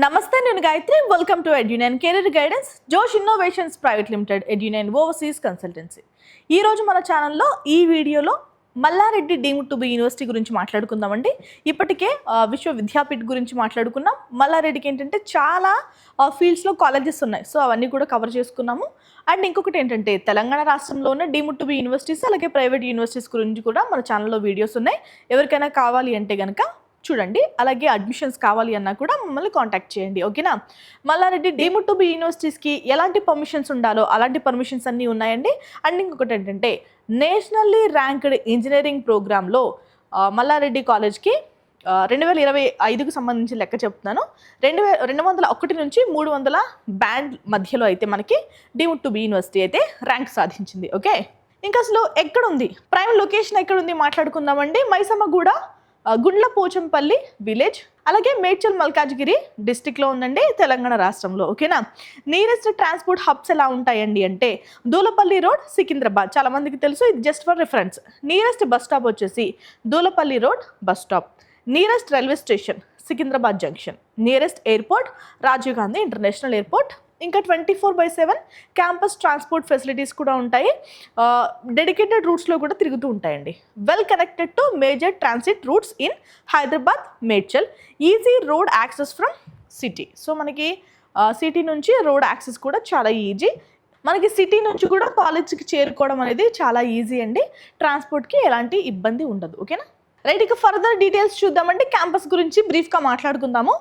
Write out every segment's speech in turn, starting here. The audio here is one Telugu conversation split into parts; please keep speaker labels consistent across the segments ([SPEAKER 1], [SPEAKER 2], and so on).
[SPEAKER 1] నమస్తే, నేను గాయత్రి. Welcome to Edunine career guidance, Josh innovations private limited, Edunine overseas consultancy. ఈరోజు మన ఛానల్లో ఈ వీడియోలో Malla Reddy deemed to be university గురించి మాట్లాడుకుందామండి. ఇప్పటికే విశ్వవిద్యాపీఠ్ గురించి మాట్లాడుకున్నాం. మల్లారెడ్డికి ఏంటంటే చాలా ఫీల్డ్స్లో కాలేజెస్ ఉన్నాయి, సో అవన్నీ కూడా కవర్ చేసుకున్నాము. అండ్ ఇంకొకటి ఏంటంటే తెలంగాణ రాష్ట్రంలో ఉన్న డీమ్డ్ టు బి యూనివర్సిటీస్ అలాగే ప్రైవేట్ యూనివర్సిటీస్ గురించి కూడా మన ఛానల్లో వీడియోస్ ఉన్నాయి. ఎవరికైనా కావాలి అంటే కనుక చూడండి. అలాగే అడ్మిషన్స్ కావాలి అన్నా కూడా మమ్మల్ని కాంటాక్ట్ చేయండి, ఓకేనా. మల్లారెడ్డి డీమ్డ్ టు బి యూనివర్సిటీస్కి ఎలాంటి పర్మిషన్స్ ఉండాలో అలాంటి పర్మిషన్స్ అన్నీ ఉన్నాయండి. అండ్ ఇంకొకటి ఏంటంటే నేషనల్లీ ర్యాంక్డ్ ఇంజనీరింగ్ ప్రోగ్రాంలో మల్లారెడ్డి కాలేజ్కి 2025కు సంబంధించి లెక్క చెప్తున్నాను. 201 నుంచి 300 బ్యాండ్ మధ్యలో అయితే మనకి డీమ్డ్ టు బి యూనివర్సిటీ అయితే ర్యాంక్ సాధించింది, ఓకే. ఇంకా అసలు ఎక్కడుంది, ప్రైమ్ లొకేషన్ ఎక్కడుంది మాట్లాడుకుందామండి. మైసమ్మగూడ, గుండ్లపోచంపల్లి విలేజ్, అలాగే మేడ్చల్ మల్కాజ్గిరి డిస్టిక్లో ఉందండి, తెలంగాణ రాష్ట్రంలో, ఓకేనా. నియరెస్ట్ ట్రాన్స్పోర్ట్ హబ్స్ ఎలా ఉంటాయండి అంటే దూలపల్లి రోడ్, సికింద్రాబాద్. చాలా మందికి తెలుసు, ఇది just for reference. Nearest bus stop వచ్చేసి Dulapally road bus stop. Nearest railway station Secunderabad junction. Nearest airport Rajiv Gandhi international airport. ఇంకా 24/7 క్యాంపస్ ట్రాన్స్పోర్ట్ ఫెసిలిటీస్ కూడా ఉంటాయి. డెడికేటెడ్ రూట్స్లో కూడా తిరుగుతూ ఉంటాయండి. Well connected to major transit roots in Hyderabad, Medchal. Easy road access from city. So మనకి సిటీ నుంచి రోడ్ యాక్సెస్ కూడా చాలా ఈజీ. మనకి సిటీ నుంచి కూడా కాలేజ్కి చేరుకోవడం అనేది చాలా ఈజీ అండి. ట్రాన్స్పోర్ట్కి ఎలాంటి ఇబ్బంది ఉండదు, ఓకేనా. రైట్, ఇక ఫర్దర్ డీటెయిల్స్ చూద్దామండి. క్యాంపస్ గురించి బ్రీఫ్గా మాట్లాడుకుందాము.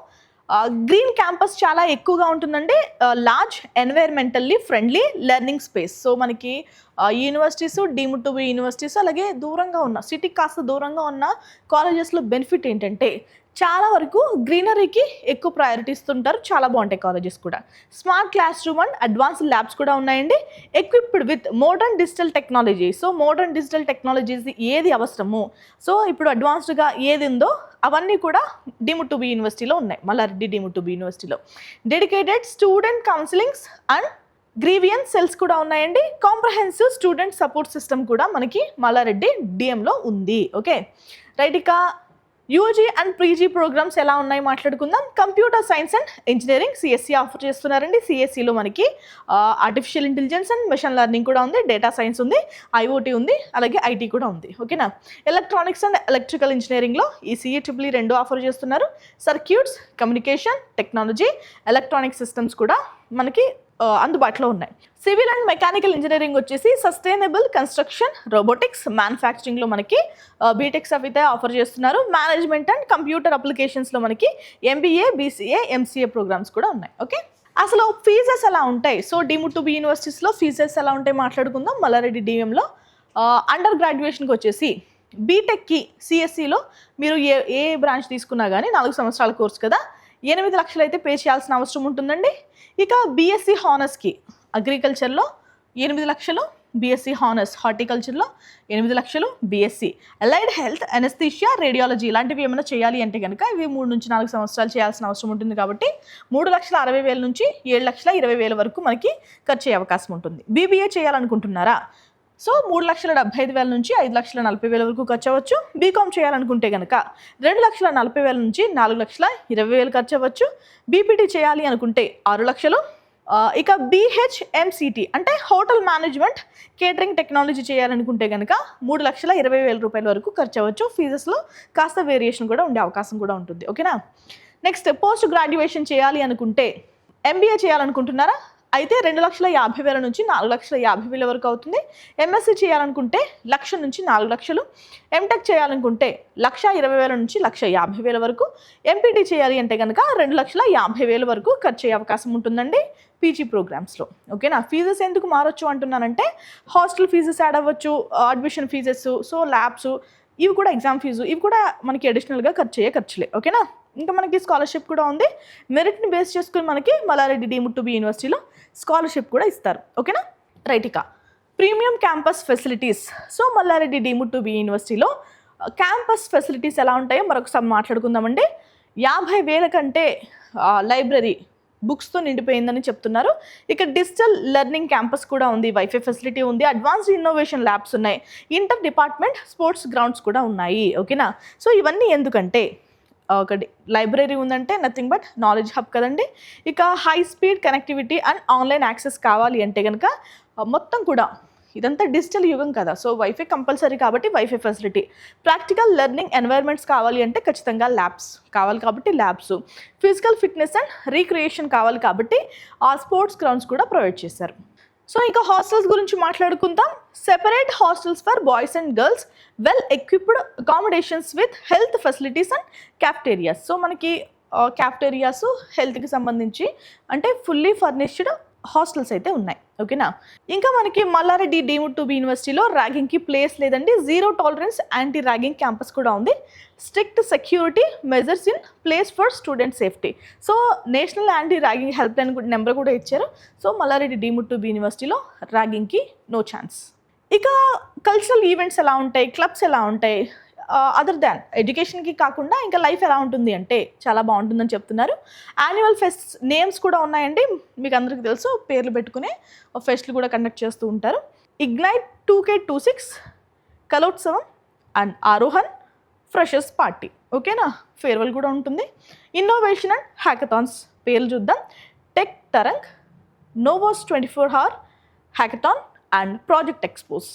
[SPEAKER 1] గ్రీన్ క్యాంపస్ చాలా ఎక్కువగా ఉంటుందండి. Large environmentally friendly learning space. So మనకి universities, deemed to be universities, అలాగే దూరంగా ఉన్న సిటీకి కాస్త దూరంగా ఉన్న కాలేజెస్లో బెనిఫిట్ ఏంటంటే చాలా వరకు గ్రీనరీకి ఎక్కువ ప్రయారిటీ ఇస్తుంటారు. చాలా బాగుంటాయి కాలేజెస్ కూడా. Smart class room and advanced labs కూడా ఉన్నాయండి. Equipped with modern digital technology. So modern digital technologies ఏది అవసరమో, సో ఇప్పుడు అడ్వాన్స్డ్గా ఏది ఉందో అవన్నీ కూడా డీమ్డ్ టు బి యూనివర్సిటీలో ఉన్నాయి. మల్లారెడ్డి డీమ్డ్ టు బి యూనివర్సిటీలో dedicated student counsellings and grievance cells కూడా ఉన్నాయండి. కాంప్రహెన్సివ్ స్టూడెంట్ సపోర్ట్ సిస్టమ్ కూడా మనకి మల్లారెడ్డి డిఎంలో ఉంది, ఓకే. రైట్, ఇక యూజీ అండ్ పీజీ ప్రోగ్రామ్స్ ఎలా ఉన్నాయి మాట్లాడుకుందాం. Computer science and engineering CSC offer చేస్తున్నారండి. సిఎస్సిలో మనకి artificial intelligence and machine learning కూడా ఉంది, డేటా సైన్స్ ఉంది, ఐఓటీ ఉంది, అలాగే ఐటీ కూడా ఉంది, ఓకేనా. ఎలక్ట్రానిక్స్ అండ్ ఎలక్ట్రికల్ ఇంజనీరింగ్లో ఈ సిఈ రెండు ఆఫర్ చేస్తున్నారు. Circuits, communication technology, electronic systems కూడా మనకి అందుబాటులో ఉన్నాయి. సివిల్ అండ్ మెకానికల్ ఇంజనీరింగ్ వచ్చేసి సస్టైనబుల్ కన్స్ట్రక్షన్, రోబోటిక్స్, మ్యానుఫ్యాక్చరింగ్లో మనకి బీటెక్స్ అయితే ఆఫర్ చేస్తున్నారు. మేనేజ్మెంట్ అండ్ కంప్యూటర్ అప్లికేషన్స్లో మనకి ఎంబీఏ, బీసీఏ, ఎంసీఏ ప్రోగ్రామ్స్ కూడా ఉన్నాయి, ఓకే. అసలు ఫీజెస్ ఎలా ఉంటాయి, సో డీమ్డ్ టు బి యూనివర్సిటీస్లో ఫీజెస్ ఎలా ఉంటాయి మాట్లాడుకుందాం. మల్లారెడ్డి డిఎంలో అండర్ గ్రాడ్యుయేషన్కి వచ్చేసి బీటెక్కి సిఎస్సిలో మీరు ఏ బ్రాంచ్ తీసుకున్నా కానీ 4 సంవత్సరాల కోర్స్ కదా, 8 లక్షలు అయితే పే చేయాల్సిన అవసరం ఉంటుందండి. ఇక బీఎస్సీ హానర్స్కి అగ్రికల్చర్లో 8 లక్షలు, బీఎస్సీ హానర్స్ హార్టికల్చర్లో 8 లక్షలు, BSc allied health, anaesthesia, radiology ఇలాంటివి ఏమైనా చేయాలి అంటే కనుక ఇవి 3 నుంచి 4 సంవత్సరాలు చేయాల్సిన అవసరం ఉంటుంది. కాబట్టి 3,60,000 నుంచి 7,20,000 వరకు మనకి ఖర్చు అయ్యే అవకాశం ఉంటుంది. బీబీఏ చేయాలనుకుంటున్నారా, సో 3,75,000 నుంచి 5,40,000 వరకు ఖర్చు అవ్వచ్చు. బీకామ్ చేయాలనుకుంటే కనుక 2,40,000 నుంచి 4,20,000 ఖర్చు అవ్వచ్చు. బీపీటీ చేయాలి అనుకుంటే 6 లక్షలు. ఇక బీహెచ్ఎంసిటీ అంటే హోటల్ మేనేజ్మెంట్ కేటరింగ్ టెక్నాలజీ చేయాలనుకుంటే కనుక 3,20,000 రూపాయల వరకు ఖర్చు అవ్వచ్చు. ఫీజెస్లో కాస్త వేరియేషన్ కూడా ఉండే అవకాశం కూడా ఉంటుంది, ఓకేనా. నెక్స్ట్, పోస్ట్ గ్రాడ్యుయేషన్ చేయాలి అనుకుంటే ఎంబీఏ చేయాలనుకుంటున్నారా, అయితే 2,50,000 నుంచి 4,50,000 వరకు అవుతుంది. ఎంఎస్సీ చేయాలనుకుంటే 1,00,000 నుంచి 4 లక్షలు. ఎంటెక్ చేయాలనుకుంటే 1,20,000 నుంచి 1,50,000 వరకు. ఎంపీటీ చేయాలి అంటే కనుక 2,50,000 వరకు ఖర్చు అయ్యే అవకాశం ఉంటుందండి పీజీ ప్రోగ్రామ్స్లో, ఓకేనా. ఫీజెస్ ఎందుకు మారొచ్చు అంటున్నానంటే హాస్టల్ ఫీజెస్ యాడ్ అవ్వచ్చు, అడ్మిషన్ ఫీజెస్, సో ల్యాబ్స్, ఇవి కూడా ఎగ్జామ్ ఫీజు, ఇవి కూడా మనకి అడిషనల్గా ఖర్చు అయ్యే ఖర్చులే, ఓకేనా. ఇంకా మనకి స్కాలర్షిప్ కూడా ఉంది. మెరిట్ని బేస్ చేసుకుని మనకి మల్లారెడ్డి డీమ్డ్ టు బి యూనివర్సిటీలో స్కాలర్షిప్ కూడా ఇస్తారు, ఓకేనా. రైట్, ఇక premium campus facilities. So Malla Reddy deemed to be యూనివర్సిటీలో క్యాంపస్ ఫెసిలిటీస్ ఎలా ఉంటాయో మరొకసారి మాట్లాడుకుందామండి. 50,000 కంటే లైబ్రరీ బుక్స్తో నిండిపోయిందని చెప్తున్నారు. ఇక డిజిటల్ లెర్నింగ్ క్యాంపస్ కూడా ఉంది, వైఫై ఫెసిలిటీ ఉంది, అడ్వాన్స్డ్ ఇన్నోవేషన్ ల్యాబ్స్ ఉన్నాయి, ఇంటర్ డిపార్ట్మెంట్ స్పోర్ట్స్ గ్రౌండ్స్ కూడా ఉన్నాయి, ఓకేనా. సో ఇవన్నీ ఎందుకంటే ఒక లైబ్రరీ ఉందంటే నథింగ్ బట్ నాలెడ్జ్ హబ్ కదండి. ఇక high speed connectivity and online access కావాలి అంటే కనుక మొత్తం కూడా ఇదంతా డిజిటల్ యుగం కదా, సో వైఫై కంపల్సరీ కాబట్టి wifi facility. Practical learning environments కావాలి అంటే ఖచ్చితంగా ల్యాబ్స్ కావాలి కాబట్టి labs. Physical fitness and recreation కావాలి కాబట్టి ఆ స్పోర్ట్స్ గ్రౌండ్స్ కూడా ప్రొవైడ్ చేశారు. సో ఇంకా హాస్టల్స్ గురించి మాట్లాడుకుందాం. Separate hostels for boys and girls, well equipped accommodations with health facilities and cafeterias. So మనకి క్యాఫ్టేరియాస్ హెల్త్కి సంబంధించి అంటే ఫుల్లీ ఫర్నిష్డ్ హాస్టల్స్ అయితే ఉన్నాయి. ఓకేనా. ఇంకా మనకి మల్లారెడ్డి డీమ్డ్ టు బి యూనివర్సిటీలో ర్యాగింగ్కి ప్లేస్ లేదండి. Zero tolerance anti ragging campus కూడా ఉంది. Strict security measures in place for student safety. So national anti ragging help line number కూడా ఇచ్చారు. So Malla Reddy deemed to be యూనివర్సిటీలో ర్యాగింగ్కి నో ఛాన్స్. ఇక కల్చరల్ ఈవెంట్స్ ఎలా ఉంటాయి, క్లబ్స్ ఎలా ఉంటాయి, అదర్ దాన్ ఎడ్యుకేషన్కి కాకుండా ఇంకా లైఫ్ ఎలా ఉంటుంది అంటే చాలా బాగుంటుందని చెప్తున్నారు. యాన్యువల్ ఫెస్ట్ నేమ్స్ కూడా ఉన్నాయండి, మీకు అందరికీ తెలుసు, పేర్లు పెట్టుకునే ఫెస్ట్లు కూడా కండక్ట్ చేస్తూ ఉంటారు. Ignite 2K26, Kalotsavam and Aarohan, freshers party. ఓకేనా. ఫేర్వెల్ కూడా ఉంటుంది. ఇన్నోవేషన్ అండ్ హ్యాకథాన్స్ పేర్లు చూద్దాం. Tech Tarang, Novos 24 hour hackathon and project expo.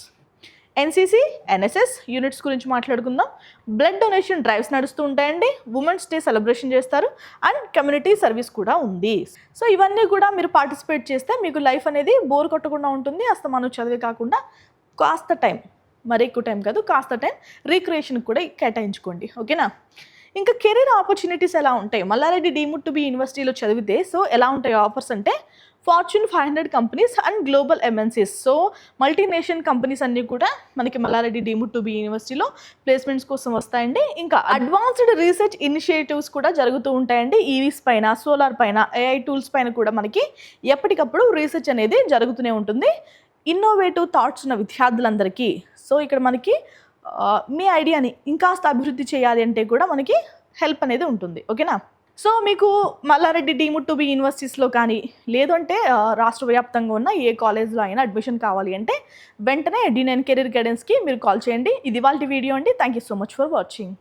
[SPEAKER 1] NCC NSS units గురించి మాట్లాడుకుందాం. బ్లడ్ డొనేషన్ డ్రైవ్స్ నడుస్తూ ఉంటాయండి. ఉమెన్స్ డే సెలబ్రేషన్ చేస్తారు అండ్ కమ్యూనిటీ సర్వీస్ కూడా ఉంది. సో ఇవన్నీ కూడా మీరు పార్టిసిపేట్ చేస్తే మీకు లైఫ్ అనేది బోర్ కొట్టకుండా ఉంటుంది. అస్తమానం చదివే కాకుండా కాస్త టైం, మరి ఎక్కువ టైం కాదు, కాస్త టైం రీక్రియేషన్కి కూడా కేటాయించుకోండి. ఓకేనా. ఇంకా కెరీర్ ఆపర్చునిటీస్ ఎలా ఉంటాయి మల్లారెడ్డి డీమ్డ్ టు బి యూనివర్సిటీలో చదివితే? సో ఎలా ఉంటాయి ఆఫర్స్ అంటే fortune 500 companies and global MNCs. So multinational companies అన్నీ కూడా మనకి మల్లారెడ్డి డీమ్డ్ టు బి యూనివర్సిటీలో ప్లేస్మెంట్స్ కోసం వస్తాయండి. ఇంకా అడ్వాన్స్డ్ రీసెర్చ్ ఇనిషియేటివ్స్ కూడా జరుగుతూ ఉంటాయండి. ఈవీస్ పైన, సోలార్ పైన, ఏఐ టూల్స్ పైన కూడా మనకి ఎప్పటికప్పుడు రీసెర్చ్ అనేది జరుగుతూనే ఉంటుంది. ఇన్నోవేటివ్ థాట్స్ ఉన్న విద్యార్థులందరికీ సో ఇక్కడ మనకి మీ ఐడియాని ఇంకాస్త అభివృద్ధి చేయాలి అంటే కూడా మనకి హెల్ప్ అనేది ఉంటుంది. ఓకేనా. సో మీకు మల్లారెడ్డి డీమ్డ్ టు బి యూనివర్సిటీస్లో కానీ లేదంటే రాష్ట్ర వ్యాప్తంగా ఉన్న ఏ కాలేజ్లో అయినా అడ్మిషన్ కావాలి అంటే వెంటనే ఎడ్యునైన్ కెరీర్ గైడెన్స్కి మీరు కాల్ చేయండి. ఇది వాళ్ళ వీడియో అండి. Thank you so much for watching.